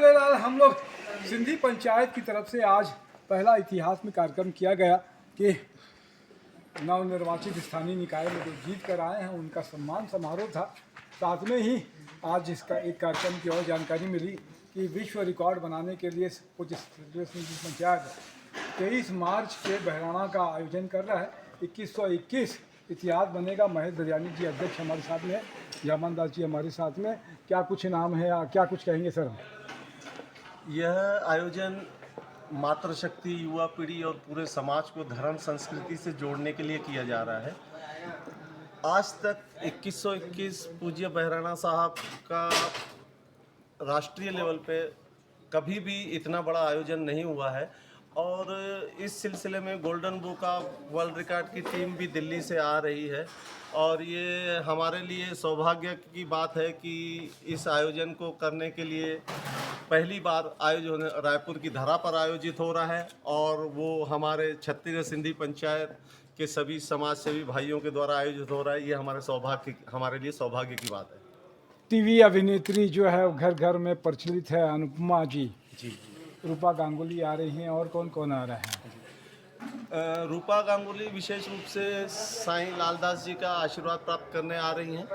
झूलेलाल। हम लोग सिंधी पंचायत की तरफ से आज पहला इतिहास में कार्यक्रम किया गया कि नवनिर्वाचित स्थानीय निकाय में जो जीत कर आए हैं उनका सम्मान समारोह था। साथ में ही आज इसका एक कार्यक्रम की और जानकारी मिली कि विश्व रिकॉर्ड बनाने के लिए कुछ सिंधी पंचायत 23 मार्च के बहराना का आयोजन कर रहा है। 2121 इतिहास बनेगा। महेश दरियानी जी अध्यक्ष हमारे साथ में, जामन दास जी हमारे साथ में। क्या कुछ नाम है, क्या कुछ कहेंगे सर? यह आयोजन मातृशक्ति, युवा पीढ़ी और पूरे समाज को धर्म संस्कृति से जोड़ने के लिए किया जा रहा है। आज तक 2121 पूज्य बहराना साहब का राष्ट्रीय लेवल पे कभी भी इतना बड़ा आयोजन नहीं हुआ है और इस सिलसिले में golden book of world record की टीम भी दिल्ली से आ रही है और ये हमारे लिए सौभाग्य की बात है कि इस आयोजन को करने के लिए पहली बार आयोजन रायपुर की धरा पर आयोजित हो रहा है और वो हमारे छत्तीसगढ़ सिंधी पंचायत के सभी समाज सेवी भाइयों के द्वारा आयोजित हो रहा है। ये हमारे लिए सौभाग्य की बात है। टीवी अभिनेत्री जो है घर घर में प्रचलित है, अनुपमा जी, रूपा गांगुली आ रही हैं, और कौन कौन आ रहे हैं? रूपा गांगुली विशेष रूप से साईं लालदास जी का आशीर्वाद प्राप्त करने आ रही हैं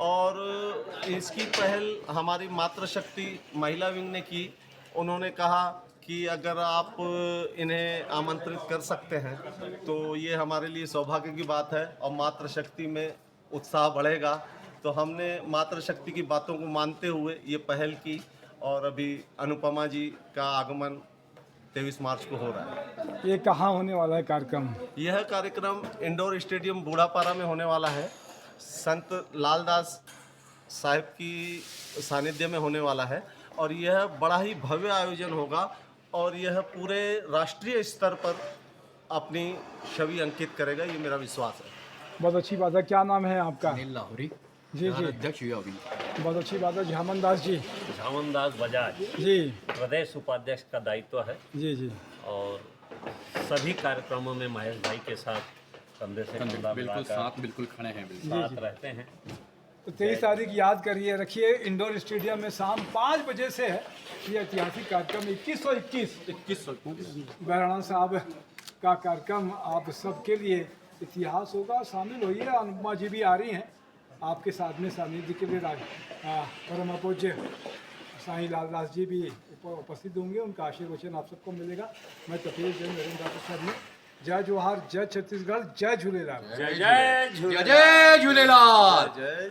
और इसकी पहल हमारी मातृशक्ति महिला विंग ने की। उन्होंने कहा कि अगर आप इन्हें आमंत्रित कर सकते हैं तो ये हमारे लिए सौभाग्य की बात है और मातृशक्ति में उत्साह बढ़ेगा। तो हमने मातृशक्ति की बातों को मानते हुए ये पहल की और अभी अनुपमा जी का आगमन 23 मार्च को हो रहा है। ये कहाँ होने वाला है कार्यक्रम? यह कार्यक्रम इंडोर स्टेडियम बूढ़ापारा में होने वाला है। संत लालदास साहिब की सानिध्य में होने वाला है और यह बड़ा ही भव्य आयोजन होगा और यह पूरे राष्ट्रीय स्तर पर अपनी छवि अंकित करेगा, ये मेरा विश्वास है। बहुत अच्छी बात है। क्या नाम है आपका? अनिल लाहौरी, जी जी, अध्यक्ष युवा विंग। बहुत अच्छी बात है। झामन दास जी? झामन दास बजाज जी प्रदेश उपाध्यक्ष का दायित्व है जी जी। और सभी कार्यक्रमों में महेश भाई के साथ कंधे से कंधा बिल्कुल मिलाकर साथ बिल्कुल खड़े हैं। बिल्कुल साथ रहते हैं। तो 23 तारीख याद करिए, रखिए। इंडोर स्टेडियम में शाम 5 बजे से है ये ऐतिहासिक कार्यक्रम। 2121 बहराना साहब का कार्यक्रम आप सबके लिए इतिहास होगा। शामिल होइए। अनुपमा जी भी आ रही हैं आपके साथ में सानिध्य के लिए। परम पूज्य साईं लालदास जी भी उपस्थित होंगे, उनका आशीर्वचन आप सबको मिलेगा। मैं तपेश जैन नरेंद्र राठौर साहब ने जय जोहार, जय छत्तीसगढ़, जय झूलेलाल। जय जय जय जय झूलेलाल। जय